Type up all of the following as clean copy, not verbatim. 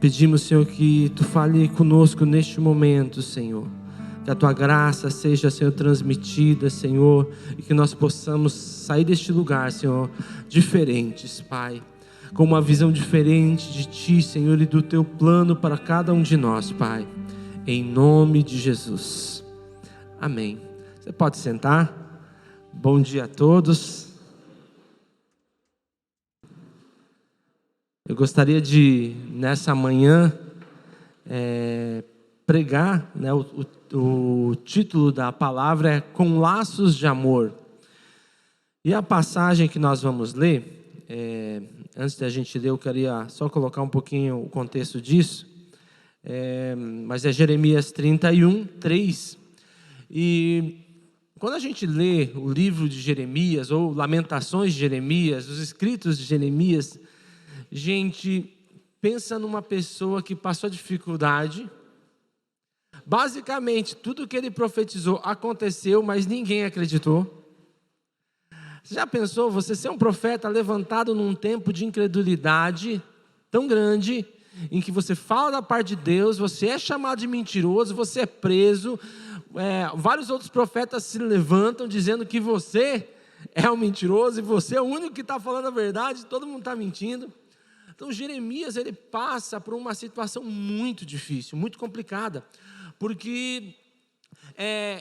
Pedimos, Senhor, que Tu fale conosco neste momento, Senhor. Que a Tua graça seja, Senhor, transmitida, Senhor, e que nós possamos sair deste lugar, Senhor, diferentes, Pai, com uma visão diferente de Ti, Senhor, e do Teu plano para cada um de nós, Pai, em nome de Jesus, amém. Você pode sentar. Bom dia a todos. Eu gostaria de, nessa manhã, pregar, né, o título da palavra é Com Laços de Amor. E a passagem que nós vamos ler, antes da gente ler, eu queria só colocar um pouquinho o contexto disso, mas é Jeremias 31, 3. E quando a gente lê o livro de Jeremias, ou Lamentações de Jeremias, os escritos de Jeremias, gente, pensa numa pessoa que passou dificuldade. Basicamente, tudo que ele profetizou aconteceu, mas ninguém acreditou. Você já pensou você ser um profeta levantado num tempo de incredulidade tão grande, em que você fala da parte de Deus, você é chamado de mentiroso, você é preso, vários outros profetas se levantam dizendo que você é um mentiroso e você é o único que está falando a verdade, todo mundo está mentindo. Então Jeremias, ele passa por uma situação muito difícil, muito complicada, porque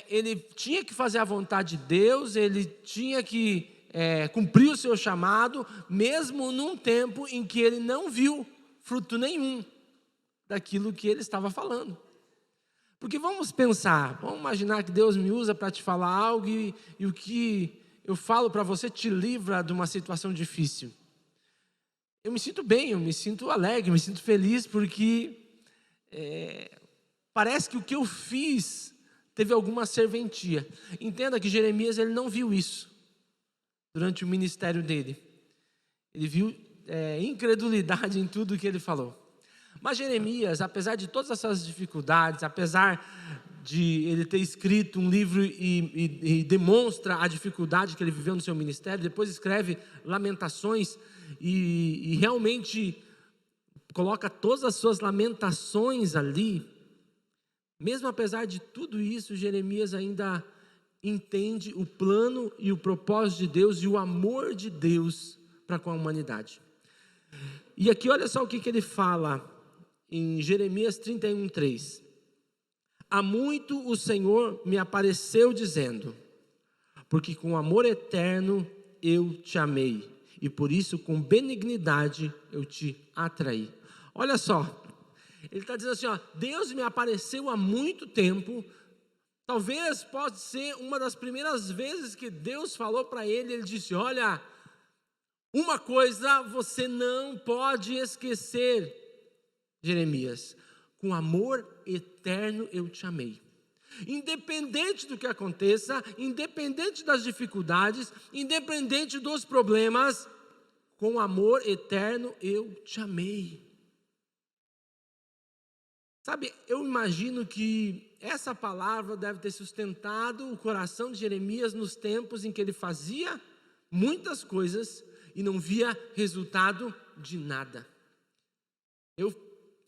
ele tinha que fazer a vontade de Deus, ele tinha que cumprir o seu chamado, mesmo num tempo em que ele não viu fruto nenhum daquilo que ele estava falando. Porque vamos pensar, vamos imaginar que Deus me usa para te falar algo e o que eu falo para você te livra de uma situação difícil. Eu me sinto bem, eu me sinto alegre, eu me sinto feliz, porque parece que o que eu fiz teve alguma serventia. Entenda que Jeremias, ele não viu isso durante o ministério dele. Ele viu incredulidade em tudo que ele falou. Mas Jeremias, apesar de todas essas dificuldades, apesar de ele ter escrito um livro e demonstra a dificuldade que ele viveu no seu ministério, depois escreve Lamentações e realmente coloca todas as suas lamentações ali. Mesmo apesar de tudo isso, Jeremias ainda entende o plano e o propósito de Deus e o amor de Deus para com a humanidade. E aqui olha só o que ele fala em Jeremias 31, 3. Há muito o Senhor me apareceu dizendo, porque com amor eterno eu te amei, e por isso com benignidade eu te atraí. Olha só, ele está dizendo assim, Deus me apareceu há muito tempo. Talvez pode ser uma das primeiras vezes que Deus falou para ele, ele disse, olha, uma coisa você não pode esquecer, Jeremias, com amor eterno eu te amei. Independente do que aconteça, independente das dificuldades, independente dos problemas, com amor eterno eu te amei. Sabe, eu imagino que essa palavra deve ter sustentado o coração de Jeremias nos tempos em que ele fazia muitas coisas e não via resultado de nada.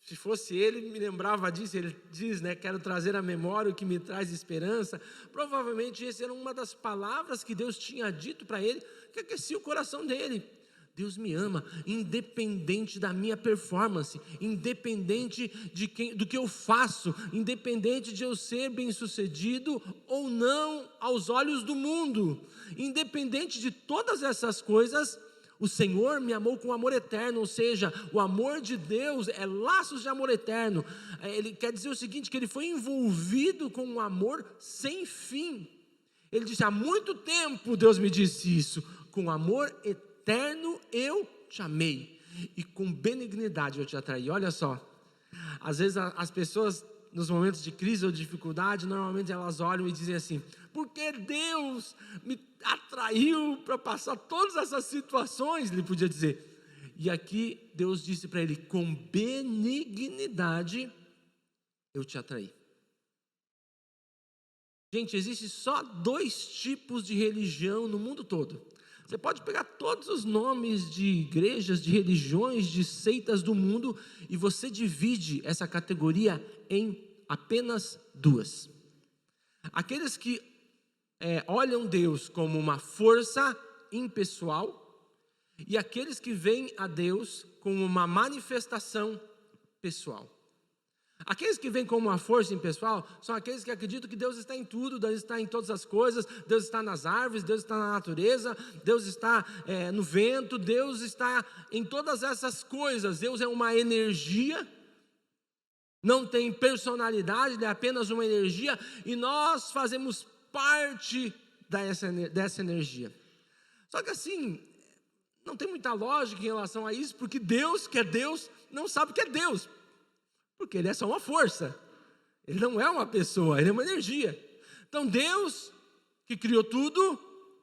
Se fosse ele, me lembrava disso. Ele diz, quero trazer à memória o que me traz esperança. Provavelmente essa era uma das palavras que Deus tinha dito para ele, que aquecia o coração dele. Deus me ama, independente da minha performance, independente do que eu faço, independente de eu ser bem-sucedido ou não aos olhos do mundo, independente de todas essas coisas, o Senhor me amou com amor eterno, ou seja, o amor de Deus é laços de amor eterno. Ele quer dizer o seguinte, que ele foi envolvido com um amor sem fim. Ele disse, há muito tempo Deus me disse isso, com amor eterno eu te amei, e com benignidade eu te atraí. Olha só, às vezes as pessoas nos momentos de crise ou dificuldade, normalmente elas olham e dizem assim, porque Deus me atraiu para passar todas essas situações, ele podia dizer. E aqui Deus disse para ele, com benignidade eu te atraí. Gente, existe só 2 tipos de religião no mundo todo. Você pode pegar todos os nomes de igrejas, de religiões, de seitas do mundo e você divide essa categoria em apenas duas. Aqueles que olham Deus como uma força impessoal e aqueles que veem a Deus como uma manifestação pessoal. Aqueles que veem como uma força impessoal são aqueles que acreditam que Deus está em tudo, Deus está em todas as coisas, Deus está nas árvores, Deus está na natureza, Deus está no vento, Deus está em todas essas coisas. Deus é uma energia, não tem personalidade, ele é apenas uma energia e nós fazemos parte dessa energia. Só que assim, não tem muita lógica em relação a isso, porque Deus, que é Deus, não sabe o que é Deus. Porque ele é só uma força, ele não é uma pessoa, ele é uma energia. Então Deus, que criou tudo,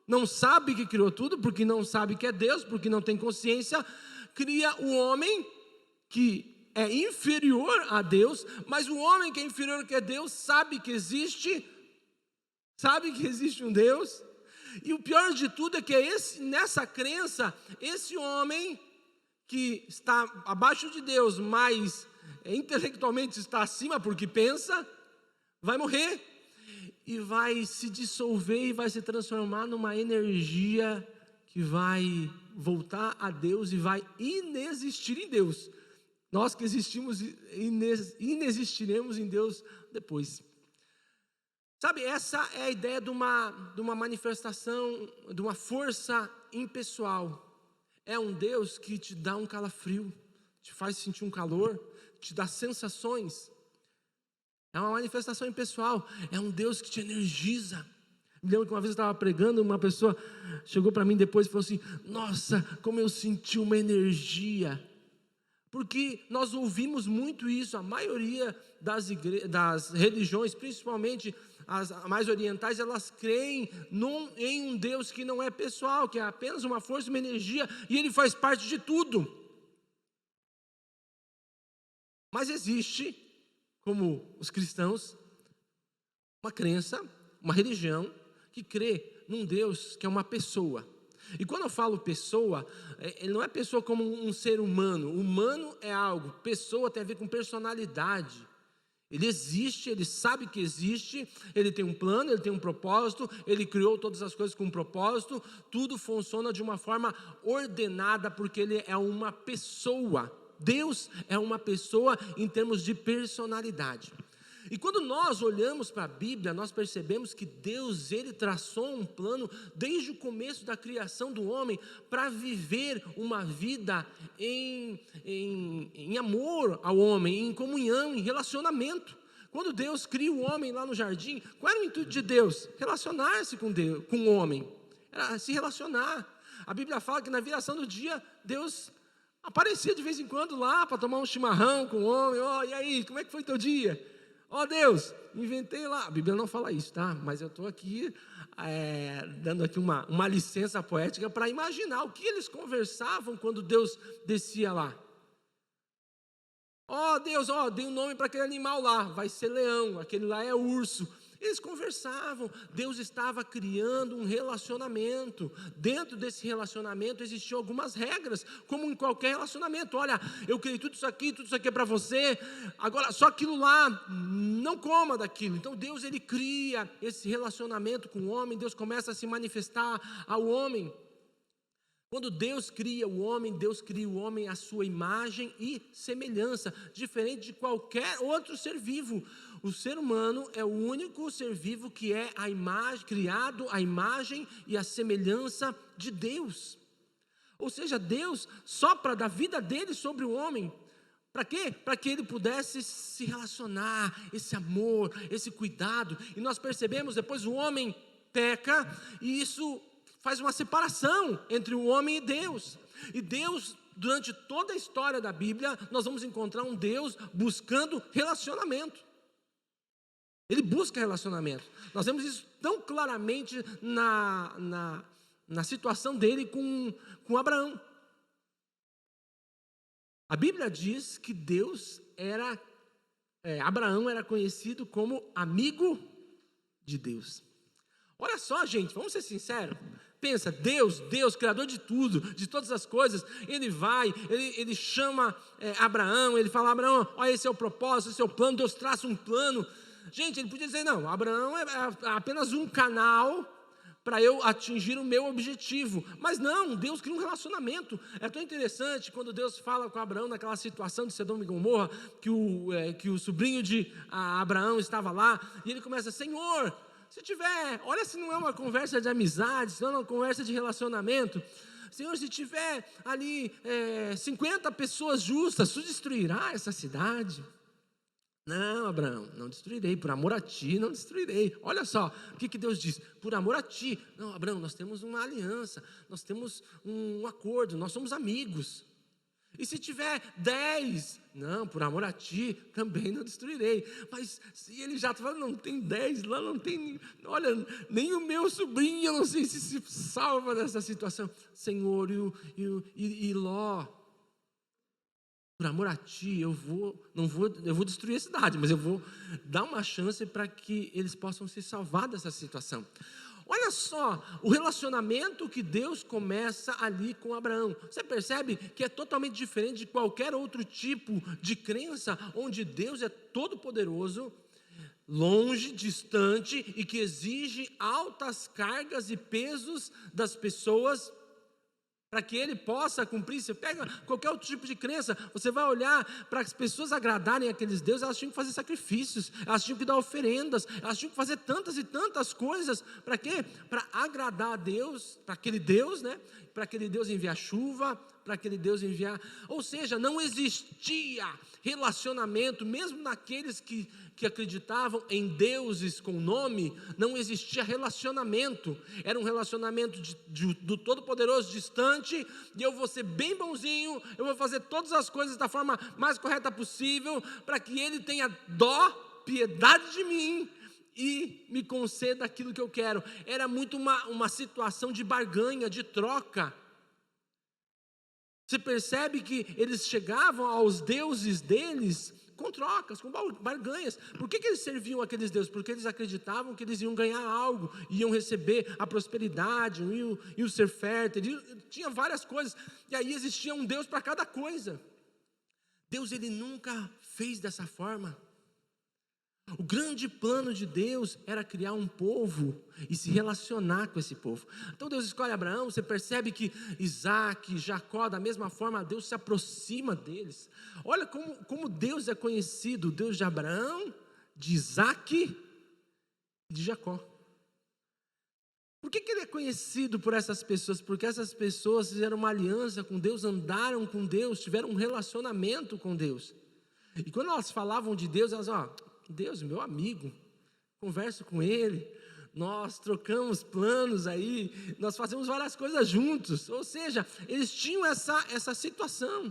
não sabe que criou tudo, porque não sabe que é Deus, porque não tem consciência, cria o homem que é inferior a Deus, mas o homem que é inferior a Deus sabe que existe um Deus, e o pior de tudo é que nessa crença, esse homem que está abaixo de Deus, mas intelectualmente está acima porque pensa, vai morrer e vai se dissolver e vai se transformar numa energia que vai voltar a Deus e vai inexistir em Deus. Nós que existimos inexistiremos em Deus depois. Sabe, essa é a ideia de uma manifestação, de uma força impessoal. É um Deus que te dá um calafrio, te faz sentir um calor, te dá sensações. É uma manifestação impessoal, é um Deus que te energiza. Me lembro que uma vez eu estava pregando, uma pessoa chegou para mim depois e falou assim: nossa, como eu senti uma energia. Porque nós ouvimos muito isso, a maioria das religiões, principalmente as mais orientais, elas creem em um Deus que não é pessoal, que é apenas uma força, uma energia, e ele faz parte de tudo. Mas existe, como os cristãos, uma crença, uma religião, que crê num Deus que é uma pessoa. E quando eu falo pessoa, ele não é pessoa como um ser humano. Humano é algo, pessoa tem a ver com personalidade. Ele existe, ele sabe que existe, ele tem um plano, ele tem um propósito, ele criou todas as coisas com um propósito, tudo funciona de uma forma ordenada, porque ele é uma pessoa. Deus é uma pessoa em termos de personalidade. E quando nós olhamos para a Bíblia, nós percebemos que Deus, ele traçou um plano desde o começo da criação do homem para viver uma vida em amor ao homem, em comunhão, em relacionamento. Quando Deus cria o homem lá no jardim, qual era o intuito de Deus? Relacionar-se com o homem, era se relacionar. A Bíblia fala que na viração do dia, Deus aparecia de vez em quando lá para tomar um chimarrão com o homem. E aí, como é que foi teu dia? Deus, inventei lá. A Bíblia não fala isso, tá? Mas eu estou aqui dando aqui uma licença poética para imaginar o que eles conversavam quando Deus descia lá. Deus, dei um nome para aquele animal lá, vai ser leão, aquele lá é urso. Eles conversavam, Deus estava criando um relacionamento. Dentro desse relacionamento existiam algumas regras, como em qualquer relacionamento. Olha, eu criei tudo isso aqui é para você, agora só aquilo lá, não coma daquilo. Então Deus, ele cria esse relacionamento com o homem, Deus começa a se manifestar ao homem. Quando Deus cria o homem à sua imagem e semelhança, diferente de qualquer outro ser vivo. O ser humano é o único ser vivo que é criado à imagem e à semelhança de Deus. Ou seja, Deus sopra da vida dele sobre o homem. Para quê? Para que ele pudesse se relacionar, esse amor, esse cuidado. E nós percebemos, depois o homem peca e isso faz uma separação entre o homem e Deus. E Deus, durante toda a história da Bíblia, nós vamos encontrar um Deus buscando relacionamento. Ele busca relacionamento. Nós vemos isso tão claramente na situação dele com Abraão. A Bíblia diz que Abraão era conhecido como amigo de Deus. Olha só, gente, vamos ser sinceros. Pensa, Deus, Criador de tudo, de todas as coisas, ele chama Abraão, ele fala, Abraão, olha, esse é o propósito, esse é o plano, Deus traça um plano. Gente, ele podia dizer, não, Abraão é apenas um canal para eu atingir o meu objetivo, mas não, Deus cria um relacionamento. É tão interessante quando Deus fala com Abraão naquela situação de Sodoma e Gomorra, que o sobrinho de Abraão estava lá, e ele começa, Senhor, se tiver, olha se não é uma conversa de amizade, se não é uma conversa de relacionamento, Senhor, se tiver ali 50 pessoas justas, tu destruirá essa cidade? Não, Abraão, não destruirei, por amor a ti não destruirei. Olha só, o que Deus diz? Por amor a ti. Não, Abraão, nós temos uma aliança, nós temos um acordo, nós somos amigos. E se tiver 10, não, por amor a ti também não destruirei. Mas se ele já fala, não tem 10, lá não tem, olha, nem o meu sobrinho, eu não sei se salva dessa situação. Senhor, e Ló, por amor a ti, eu vou destruir a cidade, mas eu vou dar uma chance para que eles possam se salvar dessa situação. Olha só, o relacionamento que Deus começa ali com Abraão. Você percebe que é totalmente diferente de qualquer outro tipo de crença, onde Deus é todo poderoso, longe, distante e que exige altas cargas e pesos das pessoas para que ele possa cumprir. Você pega qualquer outro tipo de crença, você vai olhar para as pessoas agradarem aqueles deuses, elas tinham que fazer sacrifícios, elas tinham que dar oferendas, elas tinham que fazer tantas e tantas coisas, para quê? Para agradar a Deus, para aquele Deus, né? Para aquele Deus enviar chuva, para aquele Deus enviar, ou seja, não existia relacionamento, mesmo naqueles que acreditavam em deuses com nome, não existia relacionamento, era um relacionamento do Todo-Poderoso distante, e eu vou ser bem bonzinho, eu vou fazer todas as coisas da forma mais correta possível, para que ele tenha dó, piedade de mim, e me conceda aquilo que eu quero. Era muito uma situação de barganha, de troca. Você percebe que eles chegavam aos deuses deles com trocas, com barganhas. Por que eles serviam aqueles deuses? Porque eles acreditavam que eles iam ganhar algo, iam receber a prosperidade, iam ser férteis, tinha várias coisas, e aí existia um Deus para cada coisa. Deus, ele nunca fez dessa forma. O grande plano de Deus era criar um povo e se relacionar com esse povo. Então Deus escolhe Abraão, você percebe que Isaac, Jacó, da mesma forma, Deus se aproxima deles. Olha como Deus é conhecido, o Deus de Abraão, de Isaac e de Jacó. Por que ele é conhecido por essas pessoas? Porque essas pessoas fizeram uma aliança com Deus, andaram com Deus, tiveram um relacionamento com Deus. E quando elas falavam de Deus, elas, Deus, meu amigo, converso com ele, nós trocamos planos aí, nós fazemos várias coisas juntos. Ou seja, eles tinham essa situação.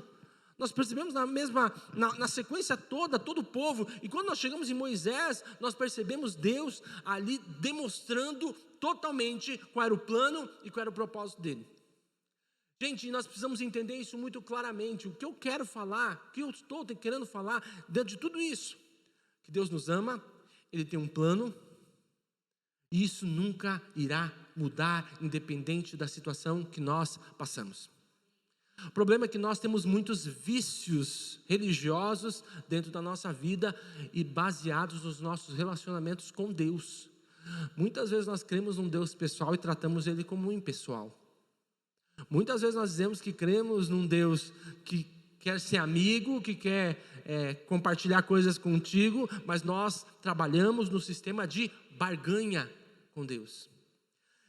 Nós percebemos na sequência toda, todo o povo, e quando nós chegamos em Moisés, nós percebemos Deus ali demonstrando totalmente qual era o plano e qual era o propósito dele. Gente, nós precisamos entender isso muito claramente. O que eu quero falar, o que eu estou querendo falar dentro de tudo isso, que Deus nos ama, Ele tem um plano, e isso nunca irá mudar, independente da situação que nós passamos. O problema é que nós temos muitos vícios religiosos dentro da nossa vida e baseados nos nossos relacionamentos com Deus. Muitas vezes nós cremos num Deus pessoal e tratamos Ele como impessoal. Muitas vezes nós dizemos que cremos num Deus que quer ser amigo, que quer compartilhar coisas contigo, mas nós trabalhamos no sistema de barganha com Deus.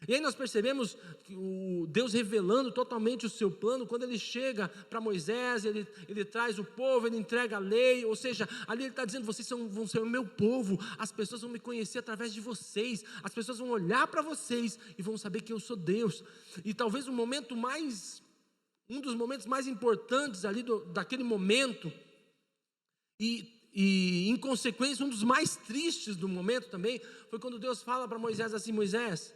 E aí nós percebemos que o Deus revelando totalmente o seu plano, quando ele chega para Moisés, ele traz o povo, ele entrega a lei, ou seja, ali ele está dizendo, vocês vão ser o meu povo, as pessoas vão me conhecer através de vocês, as pessoas vão olhar para vocês e vão saber que eu sou Deus. E talvez um dos momentos mais importantes ali daquele momento, e em consequência um dos mais tristes do momento também, foi quando Deus fala para Moisés assim, Moisés,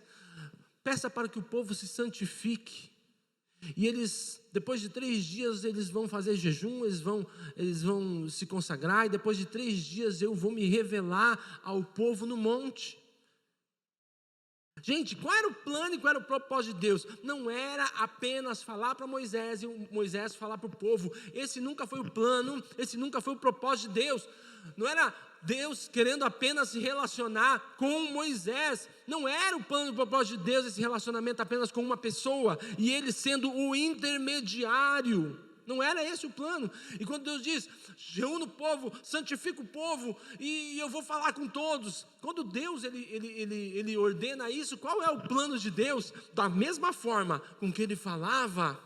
peça para que o povo se santifique, e eles, depois de 3 dias, eles vão fazer jejum, eles vão se consagrar, e depois de 3 dias eu vou me revelar ao povo no monte. Gente, qual era o plano e qual era o propósito de Deus? Não era apenas falar para Moisés e Moisés falar para o povo. Esse nunca foi o plano, esse nunca foi o propósito de Deus. Não era Deus querendo apenas se relacionar com Moisés. Não era o plano e o propósito de Deus esse relacionamento apenas com uma pessoa e ele sendo o intermediário. Não era esse o plano. E quando Deus diz, reúne o povo, santifica o povo, e eu vou falar com todos. Quando Deus ele ordena isso, qual é o plano de Deus? Da mesma forma com que ele falava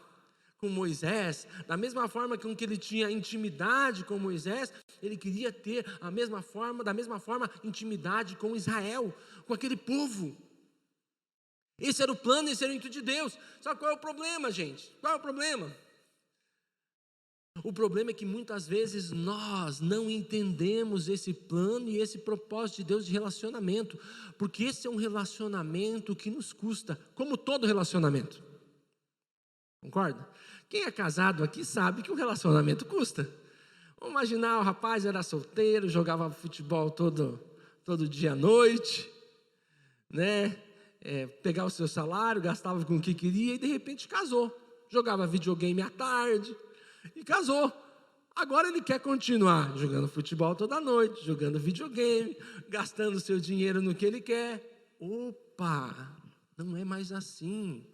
com Moisés, da mesma forma com que ele tinha intimidade com Moisés, ele queria ter da mesma forma, intimidade com Israel, com aquele povo. Esse era o plano, esse era o intuito de Deus. Só qual é o problema, gente? Qual é o problema? O problema é que muitas vezes nós não entendemos esse plano e esse propósito de Deus de relacionamento, porque esse é um relacionamento que nos custa, como todo relacionamento. Concorda? Quem é casado aqui sabe que um relacionamento custa. Vamos imaginar, o rapaz era solteiro, jogava futebol todo dia à noite, né? Pegava o seu salário, gastava com o que queria e de repente casou. Jogava videogame à tarde e casou. Agora ele quer continuar jogando futebol toda noite, jogando videogame, gastando seu dinheiro no que ele quer. Opa, não é mais assim.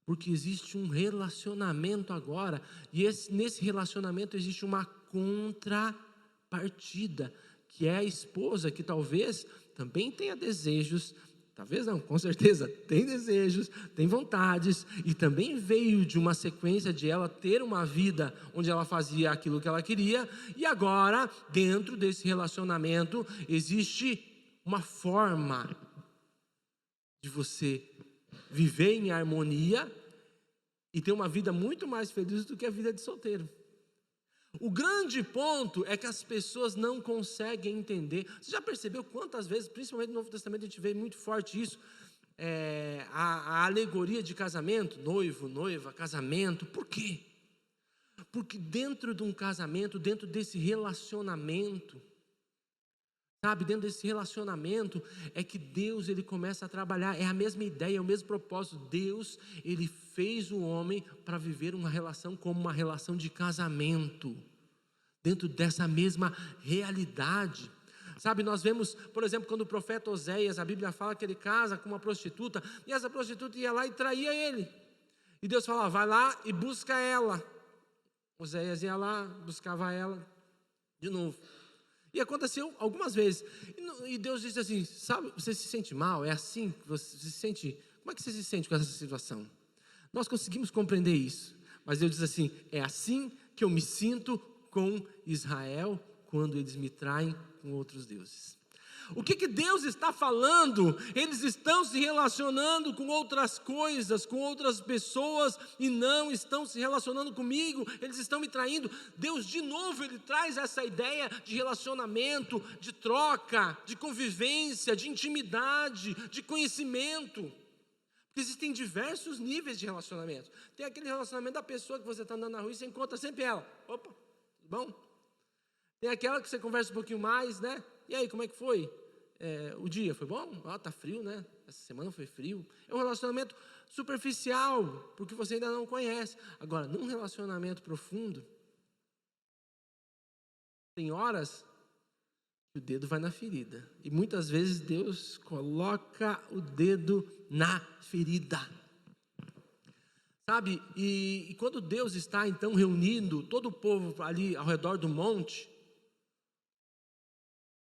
Porque existe um relacionamento agora, e nesse relacionamento existe uma contrapartida, que é a esposa que talvez também tenha desejos, talvez não, com certeza tem desejos, tem vontades, e também veio de uma sequência de ela ter uma vida onde ela fazia aquilo que ela queria, e agora dentro desse relacionamento existe uma forma de você viver em harmonia e ter uma vida muito mais feliz do que a vida de solteiro. O grande ponto é que as pessoas não conseguem entender. Você já percebeu quantas vezes, principalmente no Novo Testamento, a gente vê muito forte isso, a alegoria de casamento, noivo, noiva, casamento. Por quê? Porque dentro de um casamento, dentro desse relacionamento, dentro desse relacionamento é que Deus ele começa a trabalhar, é a mesma ideia, é o mesmo propósito. Deus, ele fez o homem para viver uma relação como uma relação de casamento, dentro dessa mesma realidade. Nós vemos, por exemplo, quando o profeta Oséias, a Bíblia fala que ele casa com uma prostituta, e essa prostituta ia lá e traía ele, e Deus fala, vai lá e busca ela. Oséias ia lá, buscava ela de novo. E aconteceu algumas vezes. E Deus disse assim, sabe, você se sente mal? É assim que você se sente? Como é que você se sente com essa situação? Nós conseguimos compreender isso. Mas Deus diz assim, é assim que eu me sinto com Israel quando eles me traem com outros deuses. O que Deus está falando? Eles estão se relacionando com outras coisas, com outras pessoas, e não estão se relacionando comigo, eles estão me traindo. Deus de novo, Ele traz essa ideia de relacionamento, de troca, de convivência, de intimidade, de conhecimento. Porque existem diversos níveis de relacionamento. Tem aquele relacionamento da pessoa que você está andando na rua e você encontra sempre ela. Opa, tudo bom? Tem aquela que você conversa um pouquinho mais, né? E aí, como é que foi? O dia foi bom? Tá frio, né? Essa semana foi frio. É um relacionamento superficial, porque você ainda não conhece. Agora, num relacionamento profundo, tem horas que o dedo vai na ferida. E muitas vezes Deus coloca o dedo na ferida. E quando Deus está então reunindo todo o povo ali ao redor do monte,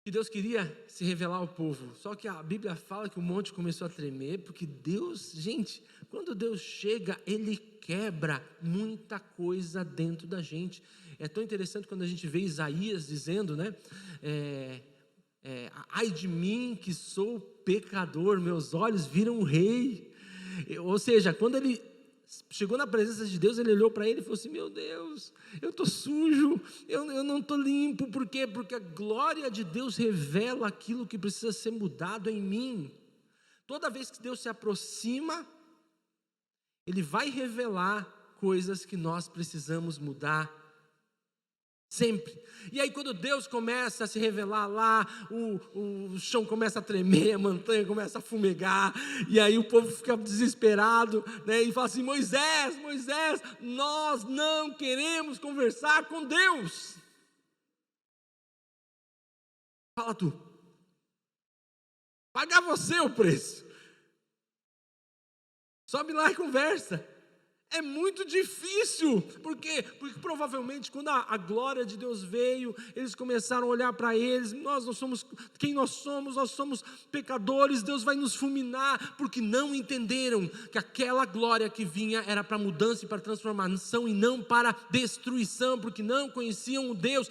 que Deus queria se revelar ao povo, só que a Bíblia fala que o monte começou a tremer, porque Deus, gente, quando Deus chega, Ele quebra muita coisa dentro da gente. É tão interessante quando a gente vê Isaías dizendo, né, ai de mim que sou pecador, meus olhos viram o rei. Ou seja, quando ele chegou na presença de Deus, ele olhou para ele e falou assim, meu Deus, eu estou sujo, eu não estou limpo. Por quê? Porque a glória de Deus revela aquilo que precisa ser mudado em mim. Toda vez que Deus se aproxima, Ele vai revelar coisas que nós precisamos mudar Sempre. E aí quando Deus começa a se revelar lá, o chão começa a tremer, a montanha começa a fumegar, e aí o povo fica desesperado, né, e fala assim: Moisés, Moisés, nós não queremos conversar com Deus. Fala tu. Pagar você o preço. Sobe lá e conversa. É muito difícil, porque provavelmente quando a glória de Deus veio, eles começaram a olhar para eles: nós não somos quem nós somos pecadores, Deus vai nos fulminar, porque não entenderam que aquela glória que vinha era para mudança e para transformação e não para destruição, porque não conheciam o Deus,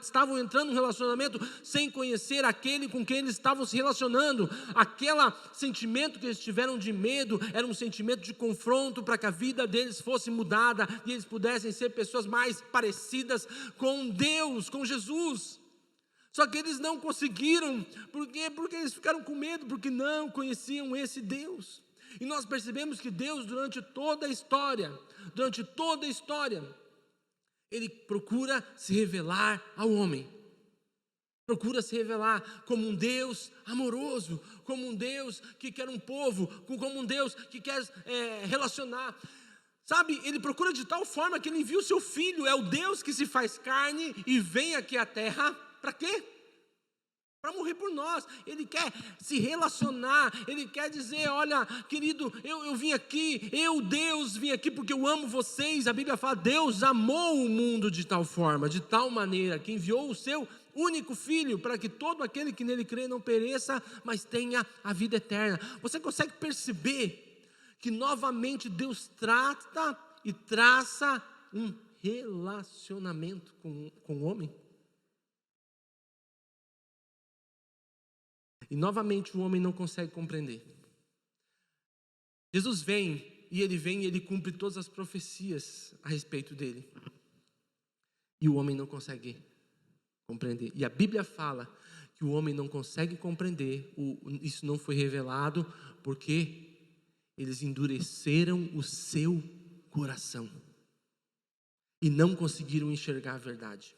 estavam entrando num relacionamento sem conhecer aquele com quem eles estavam se relacionando. Aquele sentimento que eles tiveram de medo era um sentimento de confronto para que a vida deles fosse mudada e eles pudessem ser pessoas mais parecidas com Deus, com Jesus. Só que eles não conseguiram. Por quê? Porque eles ficaram com medo, porque não conheciam esse Deus. E nós percebemos que Deus, durante toda a história, Ele procura se revelar ao homem. Procura se revelar como um Deus amoroso, como um Deus que quer um povo, como um Deus que quer relacionar. Sabe, Ele procura de tal forma que Ele envia o seu Filho. É o Deus que se faz carne e vem aqui à terra. Para quê? Para morrer por nós. Ele quer se relacionar. Ele quer dizer: olha, querido, eu vim aqui, Deus, vim aqui porque eu amo vocês. A Bíblia fala: Deus amou o mundo de tal forma, de tal maneira, que enviou o seu único Filho, para que todo aquele que nele crê não pereça, mas tenha a vida eterna. Você consegue perceber que novamente Deus trata e traça um relacionamento com o homem? E novamente o homem não consegue compreender. Jesus vem e ele cumpre todas as profecias a respeito dele. E o homem não consegue compreender. E a Bíblia fala que o homem não consegue compreender, isso não foi revelado, porque eles endureceram o seu coração e não conseguiram enxergar a verdade.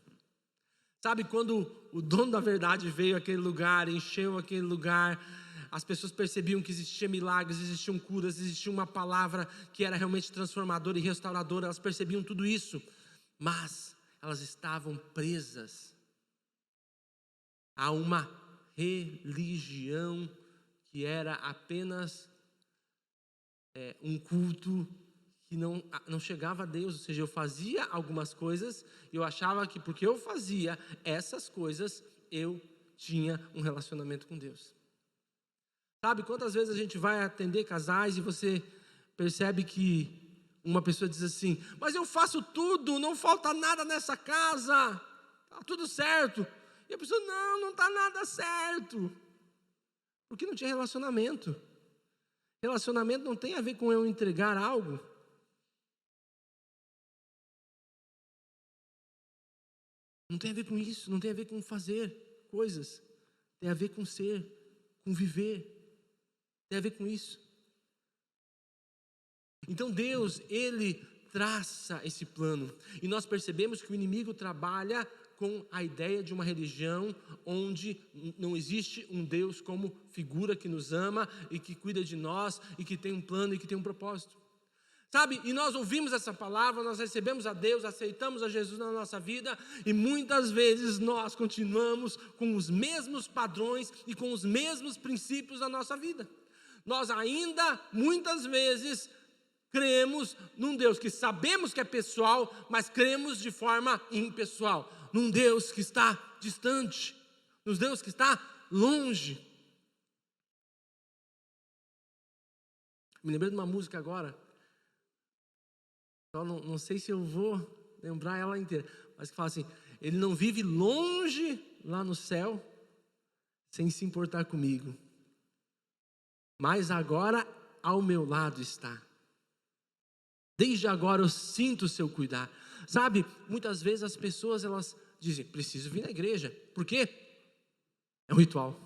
Sabe, quando o dono da verdade veio àquele lugar, encheu aquele lugar, as pessoas percebiam que existiam milagres, existiam curas, existia uma palavra que era realmente transformadora e restauradora. Elas percebiam tudo isso, mas elas estavam presas a uma religião que era apenas um culto que não chegava a Deus. Ou seja, eu fazia algumas coisas e eu achava que porque eu fazia essas coisas, eu tinha um relacionamento com Deus. Sabe, quantas vezes a gente vai atender casais e você percebe que uma pessoa diz assim: mas eu faço tudo, não falta nada nessa casa, está tudo certo. E a pessoa: não está nada certo, porque não tinha relacionamento. Relacionamento não tem a ver com eu entregar algo. Não tem a ver com isso, não tem a ver com fazer coisas. Tem a ver com ser, com viver. Tem a ver com isso. Então Deus, Ele traça esse plano. E nós percebemos que o inimigo trabalha com a ideia de uma religião onde não existe um Deus como figura que nos ama e que cuida de nós e que tem um plano e que tem um propósito. Sabe, e nós ouvimos essa palavra, nós recebemos a Deus, aceitamos a Jesus na nossa vida e muitas vezes nós continuamos com os mesmos padrões e com os mesmos princípios na nossa vida. Nós ainda, muitas vezes, cremos num Deus que sabemos que é pessoal, mas cremos de forma impessoal. Num Deus que está distante, num Deus que está longe. Me lembrei de uma música agora, só não sei se eu vou lembrar ela inteira, mas que fala assim: Ele não vive longe lá no céu, sem se importar comigo, mas agora ao meu lado está. Desde agora eu sinto o seu cuidar. Sabe, muitas vezes as pessoas elas dizem: preciso vir na igreja. Por quê? É um ritual.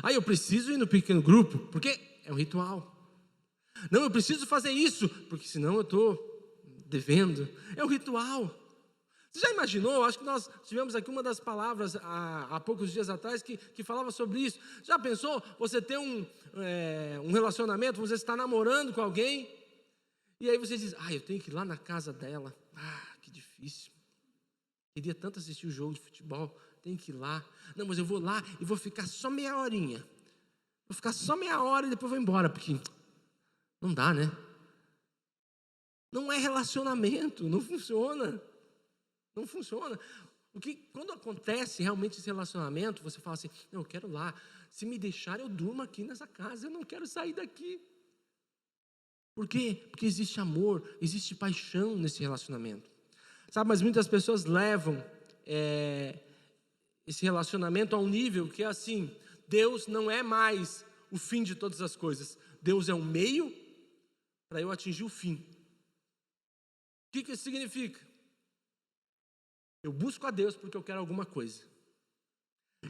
Aí eu preciso ir no pequeno grupo. Por quê? É um ritual. Não, eu preciso fazer isso, porque senão eu estou devendo. É um ritual. Você já imaginou? Acho que nós tivemos aqui uma das palavras há poucos dias atrás que falava sobre isso. Já pensou você ter um relacionamento, você está namorando com alguém, e aí você diz, eu tenho que ir lá na casa dela. Que difícil. Queria tanto assistir o jogo de futebol, tenho que ir lá. Não, mas eu vou lá e vou ficar só meia horinha. Vou ficar só meia hora e depois vou embora, porque não dá, né? Não é relacionamento, não funciona. Não funciona. Quando acontece realmente esse relacionamento, você fala assim, não, eu quero lá. Se me deixar, eu durmo aqui nessa casa, eu não quero sair daqui. Por quê? Porque existe amor, existe paixão nesse relacionamento. Sabe, mas muitas pessoas levam esse relacionamento a um nível que é assim, Deus não é mais o fim de todas as coisas. Deus é um meio para eu atingir o fim. O que isso significa? Eu busco a Deus porque eu quero alguma coisa.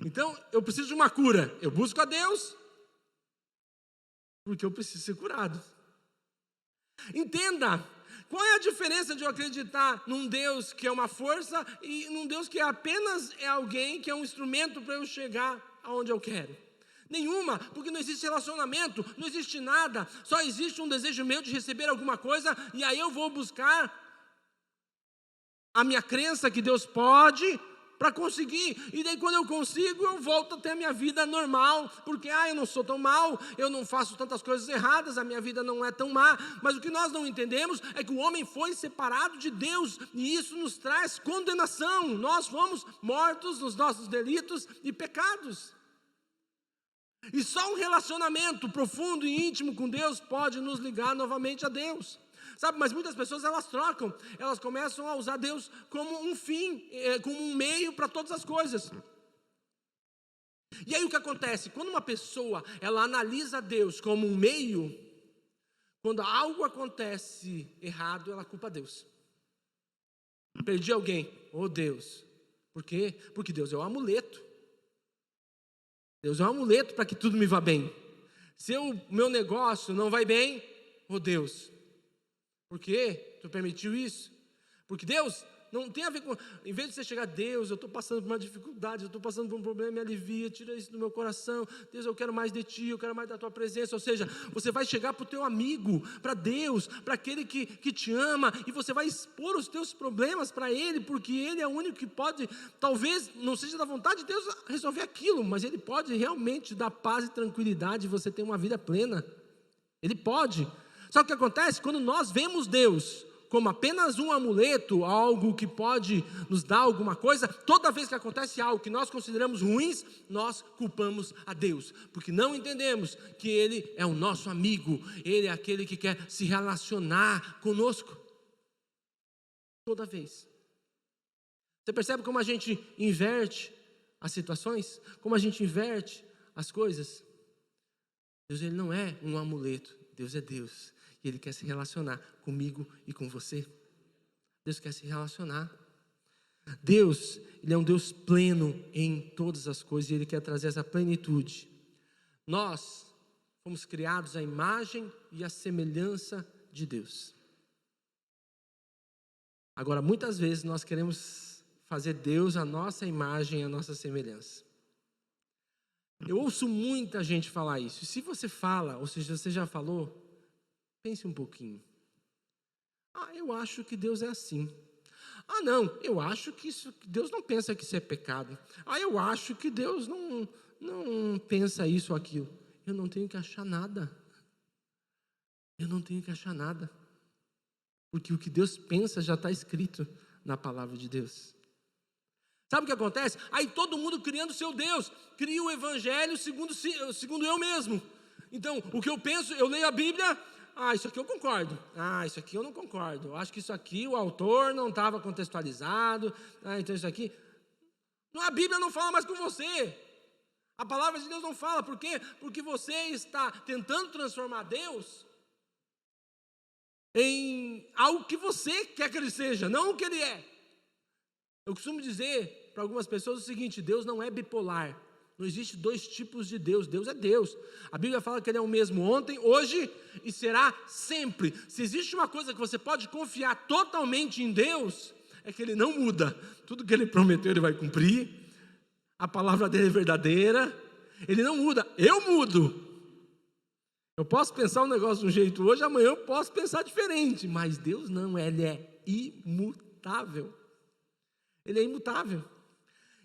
Então, eu preciso de uma cura. Eu busco a Deus porque eu preciso ser curado. Entenda, qual é a diferença de eu acreditar num Deus que é uma força e num Deus que apenas é alguém, que é um instrumento para eu chegar aonde eu quero? Nenhuma, porque não existe relacionamento, não existe nada, só existe um desejo meu de receber alguma coisa, e aí eu vou buscar a minha crença que Deus pode para conseguir, e daí quando eu consigo, eu volto a ter a minha vida normal, porque eu não sou tão mal, eu não faço tantas coisas erradas, a minha vida não é tão má, mas o que nós não entendemos é que o homem foi separado de Deus, e isso nos traz condenação, nós fomos mortos nos nossos delitos e pecados, e só um relacionamento profundo e íntimo com Deus pode nos ligar novamente a Deus. Sabe, mas muitas pessoas elas trocam, elas começam a usar Deus como um fim, como um meio para todas as coisas. E aí o que acontece? Quando uma pessoa ela analisa Deus como um meio, quando algo acontece errado, ela culpa Deus. Perdi alguém, Deus. Por quê? Porque Deus é um amuleto. Deus é um amuleto para que tudo me vá bem. Se o meu negócio não vai bem, Deus. Por quê? Tu permitiu isso? Porque Deus não tem a ver com... Em vez de você chegar, Deus, eu estou passando por uma dificuldade, eu estou passando por um problema, me alivia, tira isso do meu coração. Deus, eu quero mais de Ti, eu quero mais da Tua presença. Ou seja, você vai chegar para o teu amigo, para Deus, para aquele que te ama, e você vai expor os teus problemas para Ele, porque Ele é o único que pode, talvez não seja da vontade de Deus resolver aquilo, mas Ele pode realmente dar paz e tranquilidade, e você ter uma vida plena. Ele pode. Sabe o que acontece? Quando nós vemos Deus como apenas um amuleto, algo que pode nos dar alguma coisa, toda vez que acontece algo que nós consideramos ruins, nós culpamos a Deus, porque não entendemos que Ele é o nosso amigo, Ele é aquele que quer se relacionar conosco. Toda vez. Você percebe como a gente inverte as situações? Como a gente inverte as coisas? Deus, Ele não é um amuleto, Deus é Deus. E Ele quer se relacionar comigo e com você. Deus quer se relacionar. Deus, Ele é um Deus pleno em todas as coisas e Ele quer trazer essa plenitude. Nós fomos criados à imagem e à semelhança de Deus. Agora, muitas vezes nós queremos fazer Deus a nossa imagem e a nossa semelhança. Eu ouço muita gente falar isso. E se você fala, ou seja, você já falou, pense um pouquinho. Eu acho que Deus é assim. Não, eu acho que Deus não pensa que isso é pecado. Eu acho que Deus não pensa isso ou aquilo. Eu não tenho que achar nada. Eu não tenho que achar nada. Porque o que Deus pensa já está escrito na palavra de Deus. Sabe o que acontece? Aí todo mundo criando o seu Deus. Cria o evangelho segundo eu mesmo. Então, o que eu penso, eu leio a Bíblia... isso aqui eu concordo. Isso aqui eu não concordo. Eu acho que isso aqui o autor não estava contextualizado. Então isso aqui... A Bíblia não fala mais com você. A palavra de Deus não fala. Por quê? Porque você está tentando transformar Deus em algo que você quer que Ele seja, não o que Ele é. Eu costumo dizer para algumas pessoas o seguinte: Deus não é bipolar. Não existe dois tipos de Deus. Deus é Deus. A Bíblia fala que Ele é o mesmo ontem, hoje e será sempre. Se existe uma coisa que você pode confiar totalmente em Deus, é que ele não muda. Tudo que ele prometeu ele vai cumprir. A palavra dele é verdadeira. Ele não muda, eu mudo. Eu posso pensar um negócio de um jeito hoje, amanhã eu posso pensar diferente. Mas Deus não, Ele é imutável. Ele é imutável.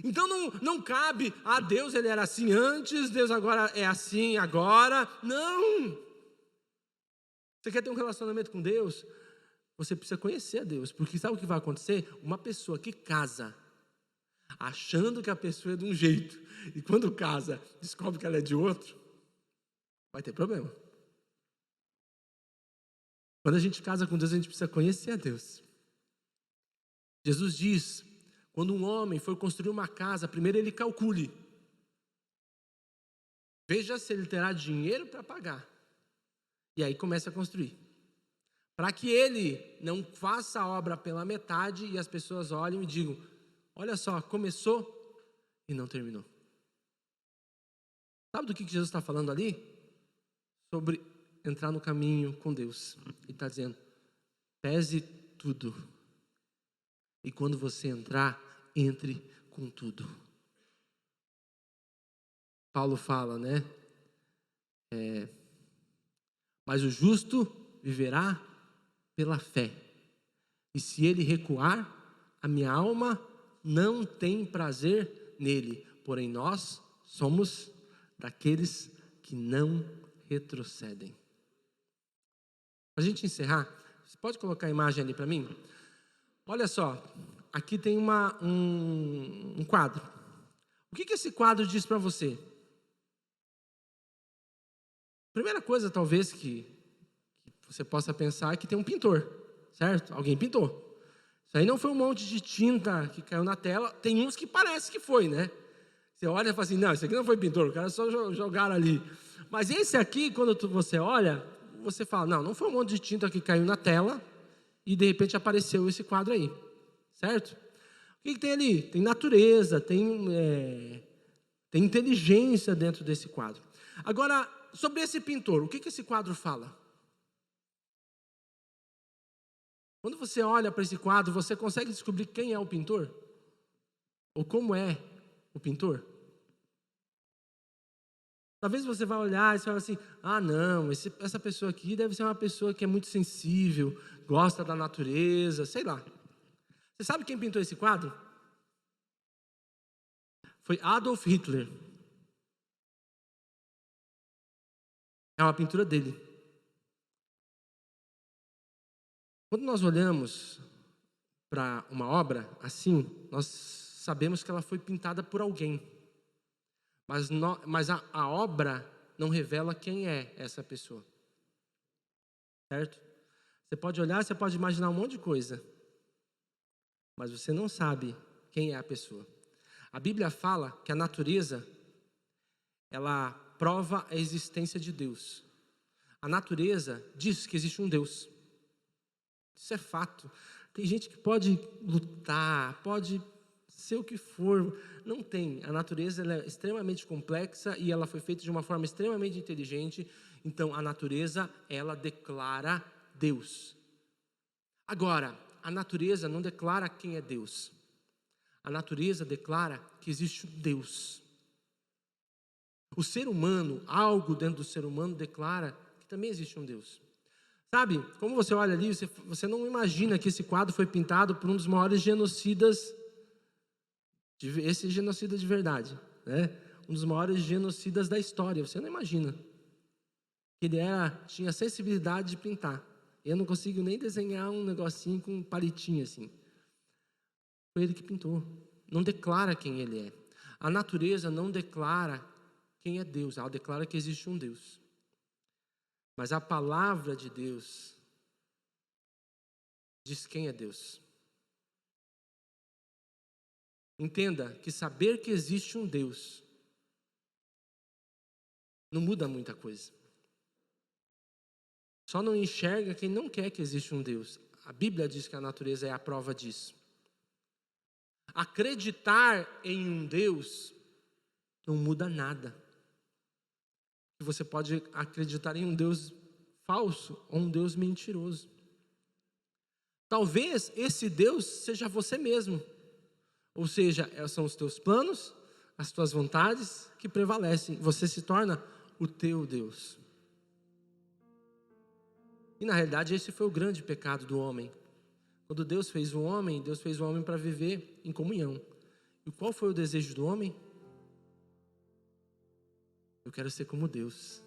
Então não cabe, Deus ele era assim antes, Deus agora é assim agora. Não! Você quer ter um relacionamento com Deus? Você precisa conhecer a Deus. Porque sabe o que vai acontecer? Uma pessoa que casa, achando que a pessoa é de um jeito, e quando casa, descobre que ela é de outro, vai ter problema. Quando a gente casa com Deus, a gente precisa conhecer a Deus. Jesus diz, quando um homem for construir uma casa, primeiro ele calcule. Veja se ele terá dinheiro para pagar. E aí começa a construir. Para que ele não faça a obra pela metade e as pessoas olhem e digam, olha só, começou e não terminou. Sabe do que Jesus está falando ali? Sobre entrar no caminho com Deus. Ele está dizendo, pese tudo. E quando você entrar, entre com tudo. Paulo fala, né? Mas o justo viverá pela fé. E se ele recuar, a minha alma não tem prazer nele. Porém nós somos daqueles que não retrocedem. Para a gente encerrar, você pode colocar a imagem ali para mim? Olha só, aqui tem um quadro. O que esse quadro diz para você? Primeira coisa, talvez, que você possa pensar é que tem um pintor, certo? Alguém pintou. Isso aí não foi um monte de tinta que caiu na tela. Tem uns que parece que foi, né? Você olha e fala assim, não, isso aqui não foi pintor, o cara só jogaram ali. Mas esse aqui, quando você olha, você fala, não foi um monte de tinta que caiu na tela e de repente apareceu esse quadro aí, certo? O que tem ali? Tem natureza, tem inteligência dentro desse quadro. Agora, sobre esse pintor, o que esse quadro fala? Quando você olha para esse quadro, você consegue descobrir quem é o pintor? Ou como é o pintor? Talvez você vai olhar e fale assim, não, essa pessoa aqui deve ser uma pessoa que é muito sensível, gosta da natureza, sei lá. Você sabe quem pintou esse quadro? Foi Adolf Hitler. É uma pintura dele. Quando nós olhamos para uma obra assim, nós sabemos que ela foi pintada por alguém. Mas a obra não revela quem é essa pessoa. Certo? Você pode olhar, você pode imaginar um monte de coisa. Mas você não sabe quem é a pessoa. A Bíblia fala que a natureza, ela prova a existência de Deus. A natureza diz que existe um Deus. Isso é fato. Tem gente que pode lutar, pode ser o que for, não tem. A natureza ela é extremamente complexa e ela foi feita de uma forma extremamente inteligente. Então, a natureza, ela declara Deus. Agora, a natureza não declara quem é Deus. A natureza declara que existe um Deus. O ser humano, algo dentro do ser humano declara que também existe um Deus. Sabe, como você olha ali, você não imagina que esse quadro foi pintado por um dos maiores genocidas, esse genocida de verdade, né? Um dos maiores genocidas da história, você não imagina. Ele tinha sensibilidade de pintar. Eu não consigo nem desenhar um negocinho com um palitinho assim. Foi ele que pintou. Não declara quem ele é. A natureza não declara quem é Deus, ela declara que existe um Deus. Mas a palavra de Deus diz quem é Deus. Entenda que saber que existe um Deus não muda muita coisa. Só não enxerga quem não quer que exista um Deus. A Bíblia diz que a natureza é a prova disso. Acreditar em um Deus não muda nada. Você pode acreditar em um Deus falso ou um Deus mentiroso. Talvez esse Deus seja você mesmo. Ou seja, são os teus planos, as tuas vontades que prevalecem. Você se torna o teu Deus. E na realidade esse foi o grande pecado do homem. Quando Deus fez o homem para viver em comunhão. E qual foi o desejo do homem? Eu quero ser como Deus.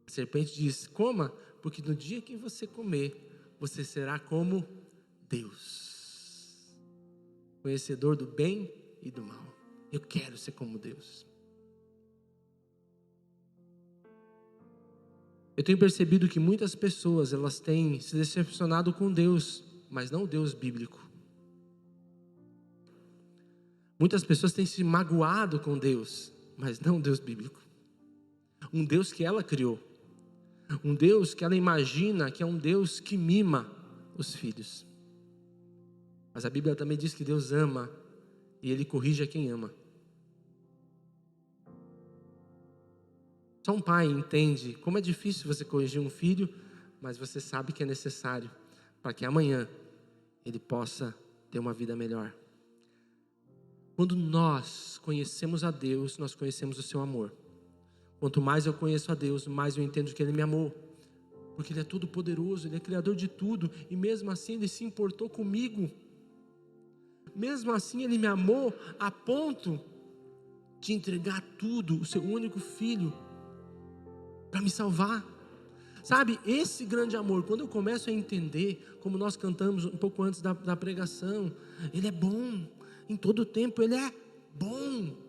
A serpente diz: coma, porque no dia que você comer, você será como Deus, conhecedor do bem e do mal. Eu quero ser como Deus. Eu tenho percebido que muitas pessoas, elas têm se decepcionado com Deus, mas não o Deus bíblico. Muitas pessoas têm se magoado com Deus, mas não o Deus bíblico. Um Deus que ela criou. Um Deus que ela imagina que é um Deus que mima os filhos. Mas a Bíblia também diz que Deus ama e Ele corrige a quem ama. Só um pai entende como é difícil você corrigir um filho, mas você sabe que é necessário para que amanhã ele possa ter uma vida melhor. Quando nós conhecemos a Deus, nós conhecemos o seu amor. Quanto mais eu conheço a Deus, mais eu entendo que Ele me amou. Porque Ele é todo poderoso, Ele é criador de tudo. E mesmo assim Ele se importou comigo. Mesmo assim Ele me amou a ponto de entregar tudo, o seu único filho, para me salvar. Sabe, esse grande amor, quando eu começo a entender, como nós cantamos um pouco antes da pregação, Ele é bom, em todo o tempo Ele é bom.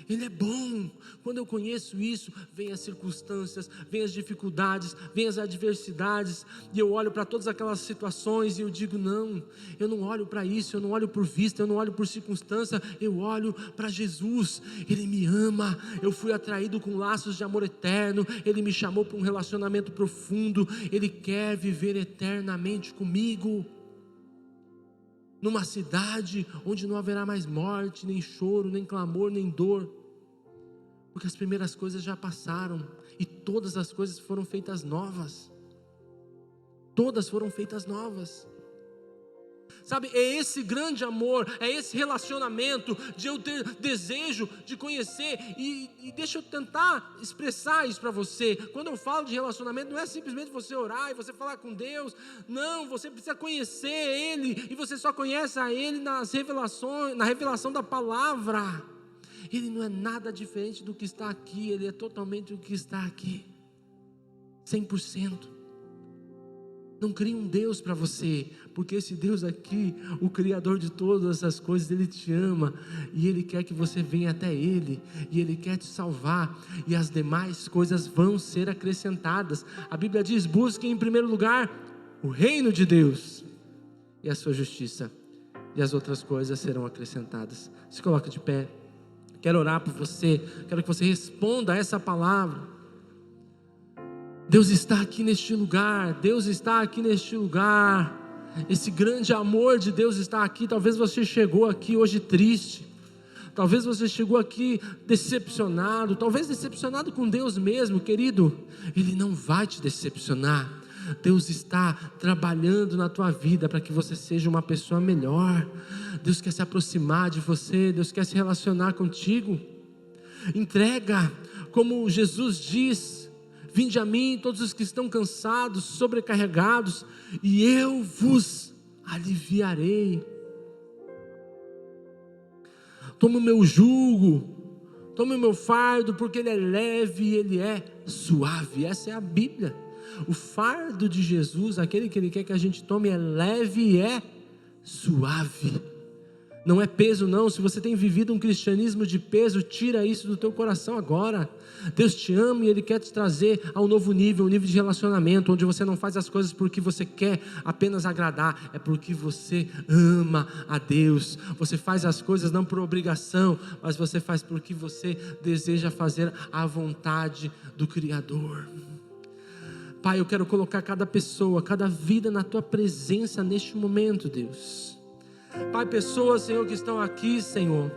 Ele é bom. Quando eu conheço isso, vem as circunstâncias, vem as dificuldades, vem as adversidades, e eu olho para todas aquelas situações e eu digo: não, eu não olho para isso, eu não olho por vista, eu não olho por circunstância, eu olho para Jesus. Ele me ama, eu fui atraído com laços de amor eterno, Ele me chamou para um relacionamento profundo, Ele quer viver eternamente comigo. Numa cidade onde não haverá mais morte, nem choro, nem clamor, nem dor, porque as primeiras coisas já passaram e todas as coisas foram feitas novas. Todas foram feitas novas. Sabe, é esse grande amor, é esse relacionamento de eu ter desejo de conhecer, e deixa eu tentar expressar isso para você. Quando eu falo de relacionamento, não é simplesmente você orar e você falar com Deus, não, você precisa conhecer Ele, e você só conhece a Ele na revelação da palavra. Ele não é nada diferente do que está aqui, Ele é totalmente o que está aqui, 100%. Não crie um Deus para você, porque esse Deus aqui, o Criador de todas essas coisas, Ele te ama, e Ele quer que você venha até Ele, e Ele quer te salvar, e as demais coisas vão ser acrescentadas. A Bíblia diz: busquem em primeiro lugar o reino de Deus e a sua justiça, e as outras coisas serão acrescentadas. Se coloca de pé. Quero orar por você, quero que você responda a essa palavra. Deus está aqui neste lugar, Deus está aqui neste lugar, esse grande amor de Deus está aqui. Talvez você chegou aqui hoje triste, talvez você chegou aqui decepcionado, talvez decepcionado com Deus mesmo. Querido, Ele não vai te decepcionar. Deus está trabalhando na tua vida para que você seja uma pessoa melhor. Deus quer se aproximar de você, Deus quer se relacionar contigo. Entrega, como Jesus diz: vinde a mim todos os que estão cansados, sobrecarregados, e eu vos aliviarei. Toma o meu jugo, toma o meu fardo, porque ele é leve e ele é suave. Essa é a Bíblia. O fardo de Jesus, aquele que Ele quer que a gente tome, é leve e é suave. Não é peso não. Se você tem vivido um cristianismo de peso, tira isso do teu coração agora. Deus te ama e Ele quer te trazer a um novo nível, um nível de relacionamento, onde você não faz as coisas porque você quer apenas agradar, é porque você ama a Deus. Você faz as coisas não por obrigação, mas você faz porque você deseja fazer a vontade do Criador. Pai, eu quero colocar cada pessoa, cada vida na Tua presença neste momento, Deus. Pai, pessoas, Senhor, que estão aqui, Senhor,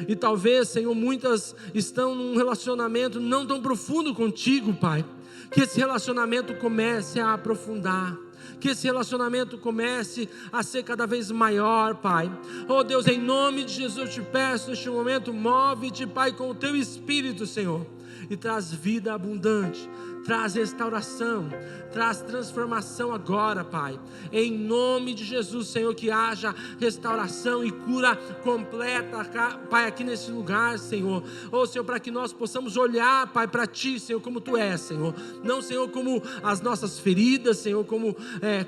e talvez, Senhor, muitas estão num relacionamento não tão profundo contigo, Pai. Que esse relacionamento comece a aprofundar. que esse relacionamento comece a ser cada vez maior, Pai. Oh Deus, em nome de Jesus eu te peço neste momento, move-te, Pai, com o teu Espírito, Senhor, e traz vida abundante, traz restauração, traz transformação agora, Pai, em nome de Jesus, Senhor, que haja restauração e cura completa, Pai, aqui nesse lugar, Senhor, oh Senhor, para que nós possamos olhar, Pai, para Ti, Senhor, como Tu és, Senhor, não, Senhor, como as nossas feridas, Senhor, como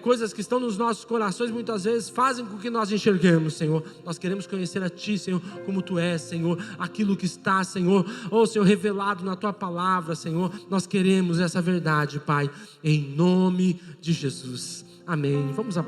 coisas que estão nos nossos corações, muitas vezes fazem com que nós enxerguemos, Senhor. Nós queremos conhecer a Ti, Senhor, como Tu és, Senhor, aquilo que está, Senhor, oh Senhor, revelado na Tua palavra, Senhor, nós queremos essa verdade, Pai, em nome de Jesus, amém. Vamos